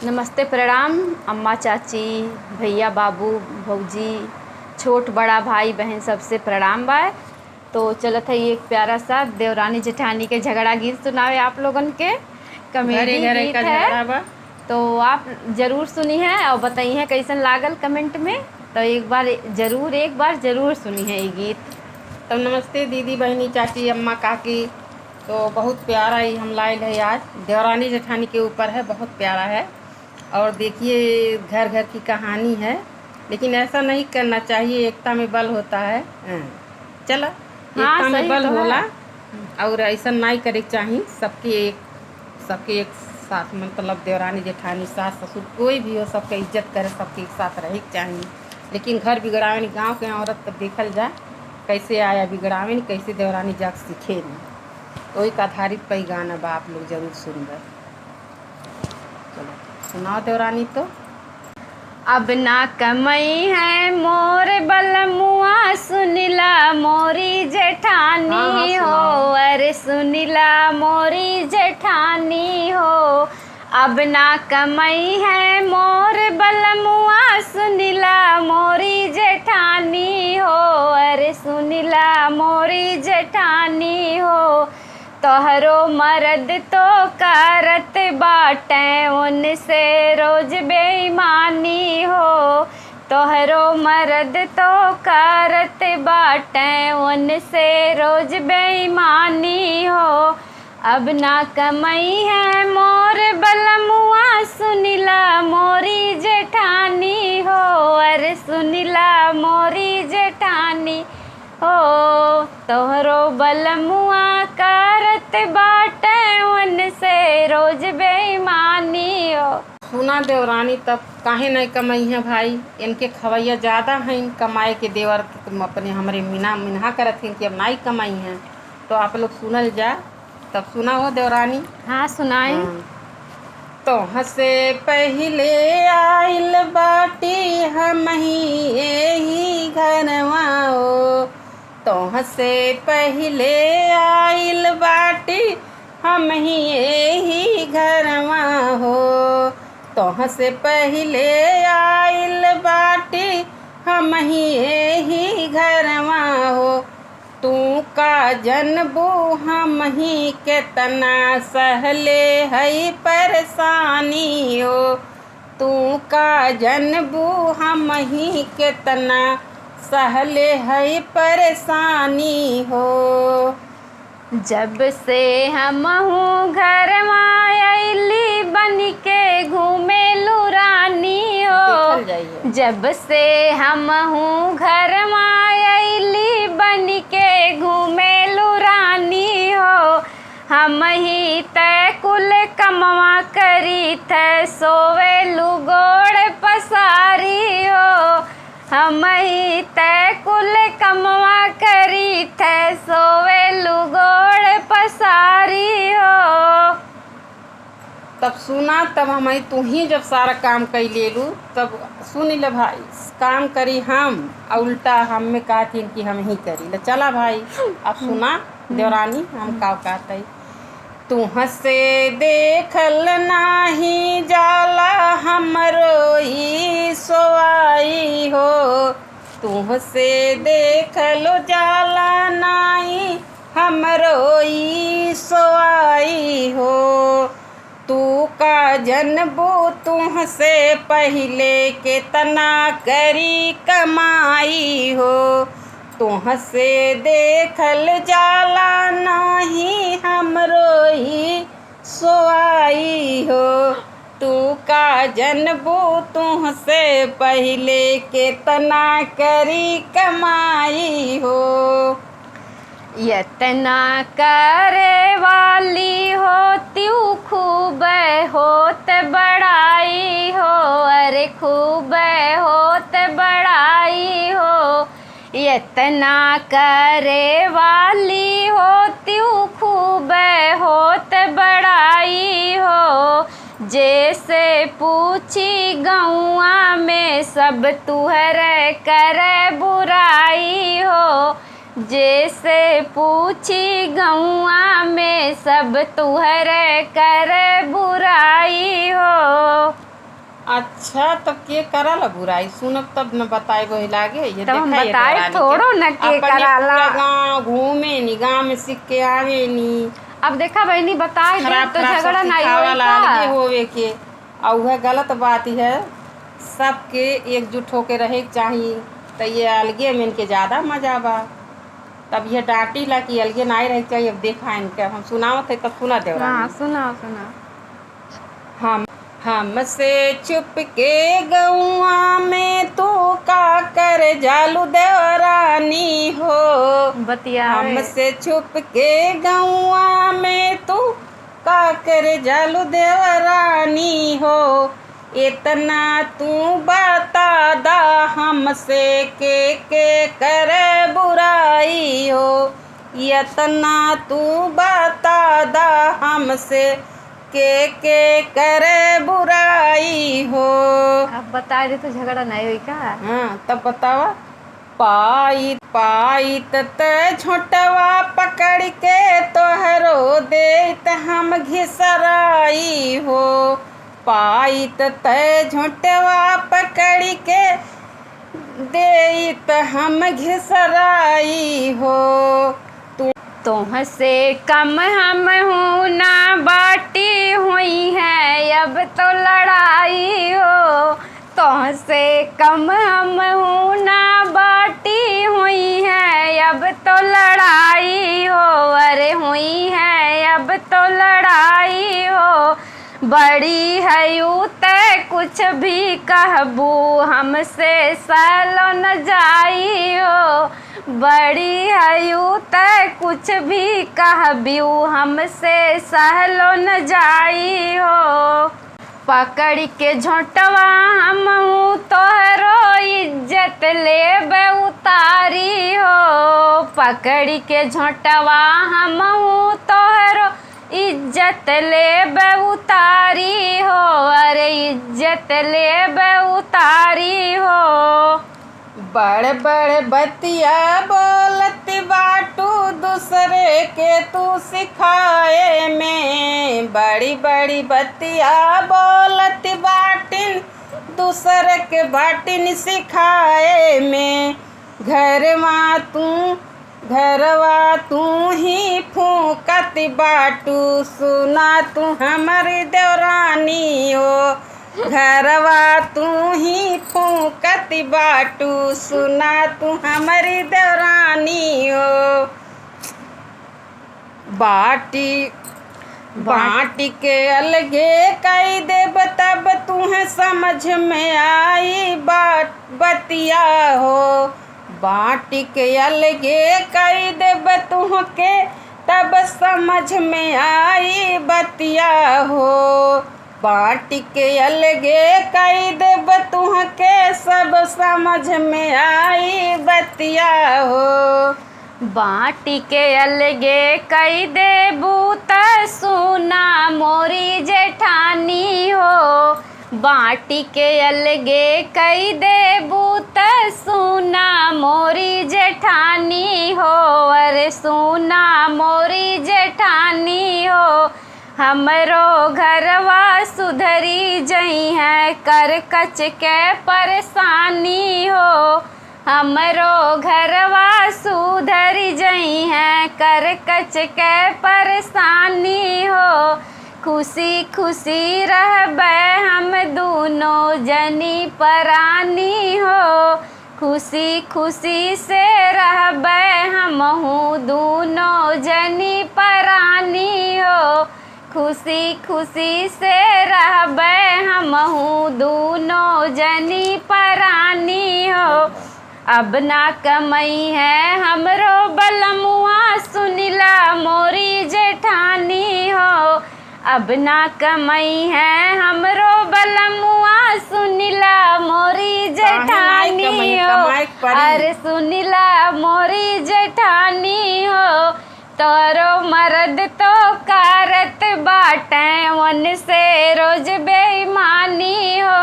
नमस्ते, प्रणाम अम्मा, चाची, भैया, बाबू, भौजी, छोट बड़ा भाई बहन सबसे प्रणाम बा। तो चलत है एक प्यारा सा देवरानी जेठानी के झगड़ा गीत सुनावे आप लोगन के। कॉमेडी घरे घरे गीत का है, झगड़ा बा। तो आप ज़रूर सुनी है और बताई है कैसन लागल कमेंट में। तो एक बार ज़रूर सुनी है ये गीत। तो नमस्ते दीदी, बहनी, चाची, अम्मा, काकी। तो बहुत प्यारा ही हम लाइल है आज, देवरानी जेठानी के ऊपर है, बहुत प्यारा है। और देखिए घर घर की कहानी है, लेकिन ऐसा नहीं करना चाहिए, एकता में बल होता है। चला, हाँ, एकता में सही बल तो होला है। और ऐसा नहीं करे के चाहिए। सबके एक साथ, मतलब देवरानी जेठानी, सास ससुर, कोई भी हो, सबके इज्जत करे, सबके एक साथ रहे के चाहिए। लेकिन घर बिगड़ावे गांव के औरत तब देखल जाए कैसे आया बिगड़ावे, कैसे देवरानी जाग सीखे नहीं। वही का आधारित पे गाना बा, आप लोग जरूर सुनबे। चलो सुनाओ देवरानी। तो अब ना कमई है मोर बलमुआ, सुनिला मोरी जेठानी हाँ, हो। सुनाओ। अरे सुनिला मोरी जेठानी हो। अब ना कमई है मोर बलमुआ, सुनिला मोरी जेठानी हो। अरे सुनिला मोरी जेठानी हो। तोहरो मर्द तो करत बाटे उनसे रोज बेईमानी हो। तोहरो मर्द तो करत बाटे उनसे रोज बेईमानी हो। अब ना कमई है मोर बलमुआ, सुनिला मोरी जेठानी हो। अरे सुनिला मोरी जेठानी हो। तोहरो बलमुआ करत बाटे उनसे रोज बेईमानी हो। सुना देवरानी, तब काहे नहीं कमाई है भाई। इनके खवैया ज़्यादा हैं कमाए के देवर, तुम अपने हमारे मिन्हा करत हैं कि अब नहीं कमाई हैं। तो आप लोग सुनल जा, तब सुना हो देवरानी। हाँ, सुनाई। हाँ। तो हसे पहले आइल बाटी हम ही यही घरवा हो। तो हसे पहले आइल बाटी हम ही यही घरवा हो। तो हसे पहले आइल बाटी हम ही यही घरवा हो। तू का जनबू हम ही केतना सहले हई परेशानी हो। तू का जनबू हम ही केतना सहले हई परेशानी हो। जब से हम हूँ घर आइली बन के घूमे लुरानी हो। देखल जाइए। जब से हम हूँ घर आइली बन के घूमे लुरानी हो। हम ही तय कुल कमवा करी थे सोवे लुगोड़ पसारी हो। हम ही तय कुल कमवा करी थे सोवे लुगोड़ पसारी हो। तब सुना, तब हम तू ही जब सारा काम कर ले लू, तब सुन ले भाई। काम करी हम और उल्टा हम में कहती कि हम ही करी ले। चला भाई, अब सुना देवरानी हम का कहते। तू हसे देखल नाही जाला हमरो ई सोआई हो। तू हसे देखलो जाला नाही हमरो ई सोआई हो। तू का जनबू तुहसे पहले के तना करी कमाई हो। तुहसे देखल जाला नहीं हमरो ही सोआई हो। तू का जनबू तुहसे पहले के तना करी कमाई हो। यतना करे वाली होती खूब होत बड़ाई हो। अरे खूब होत बड़ाई हो। यतना करे वाली होती खूब होत बड़ाई हो। जैसे पूछी गौआ में सब तुहर कर बुराई हो। जैसे पूछी गौआ में सब तुहर कर बुराई हो। अच्छा तब के कराला बुराई, सुनब तब न बताए वही लागे। ये तब हम देखा ये बताए देवरानी थोड़ो न के अपने कराला। पूरा गाँव घूमे नी, गाँव में सीख के आवे नी। अब देखा बहनी बताए दे खराब तो खराब सब झगड़ा नहीं सिखावा होई ला अलगे का। होवे के। और वह गलत बात है, सबके एकजुट होके रहे के चाहिए। तो ये अलगे में इनके ज़्यादा मजा बा। तब ये डांटी ला कि अलगे ना रहे के चाहिए। अब देखा इनके, अब हम सुनावत है तब सुना हाँ देवरानी। सुना सुना। हमसे छुप के गौआ में तू का कर जालू देवरानी हो। बतियावे। हमसे छुप के गौआ में तू का कर जालू देवरानी हो। इतना तू बता दा हमसे के कर बुराई हो। इतना तू बता दा हमसे के करे बुराई हो। अब बता दे तो झगड़ा नहीं हुई का। हाँ तब बतावा। पाई पाई त छोटवा पकड़ के तोहरो देत हम घिसराई हो। पाई त झोटवा पकड़ के देत हम घिसराई हो। तुमसे कम हम हूँ ना बाटी हुई है अब तो लड़ाई हो। तुमसे कम हम हूँ ना बाटी हुई है अब तो लड़ाई हो। अरे हुई है अब तो लड़ाई हो। बड़ी है यूँ तय कुछ भी कहबू हमसे सहलो न जाई हो। बड़ी है यूँ तय कुछ भी कहबू हमसे सहलो न जाई हो। पकड़ के झोंटवा हम हूँ तोहरो इज्जत लेबे उतारी हो। पकड़ के झोंटवा हम हूँ तोहरो इज्जत लेबे उतारी हो। अरे इज्जत लेबे उतारी हो। बड़ बड़ बतिया बोलत बाटू दूसरे के तू सिखाए में। बड़ी बड़ी बतिया बोलत बाटिन दूसरे के बाटिन सिखाए में। घरवा तू ही फूकत बाटू सुना तू हमारी देवरानी हो। घरवा तू ही फूकत बाटू सुना तू हमारी देवरानी हो। बाटी के अलगे कई देब तब तुम्हें समझ में आई बतिया हो। बाटी के अलगे कई देब तुहके तब समझ में आई बतिया हो। बाटी के अलगे कई देब तुहके सब समझ में आई बतिया हो। बाटी के अलगे कई देबू त सुना मोरी जेठानी हो। बाटी के अलगे कई देबू त सुना मोरी जेठानी हो। अरे सुना मोरी जेठानी हो। हमरो घरवा सुधरी जई है कर कच के परेशानी हो। हमरो घरवा सुधरी जई है कर कच के परेशानी हो। खुशी खुशी रहबे हम दोनों जनी परानी हो। खुशी खुशी से रहबे हमहू दोनों जनी परानी हो। खुशी खुशी से रहबे हमहू दोनों जनी परानी हो। अब ना कमई है हमरो बलमुआ सुनिला मोरी जेठानी हो। अब ना कमई है हमरो बलमुआ सुनिला मोरी जेठानी हो। अरे सुनिला मोरी जेठानी हो। तोरो मर्द तो कारत बाटे वन से रोज बेईमानी हो।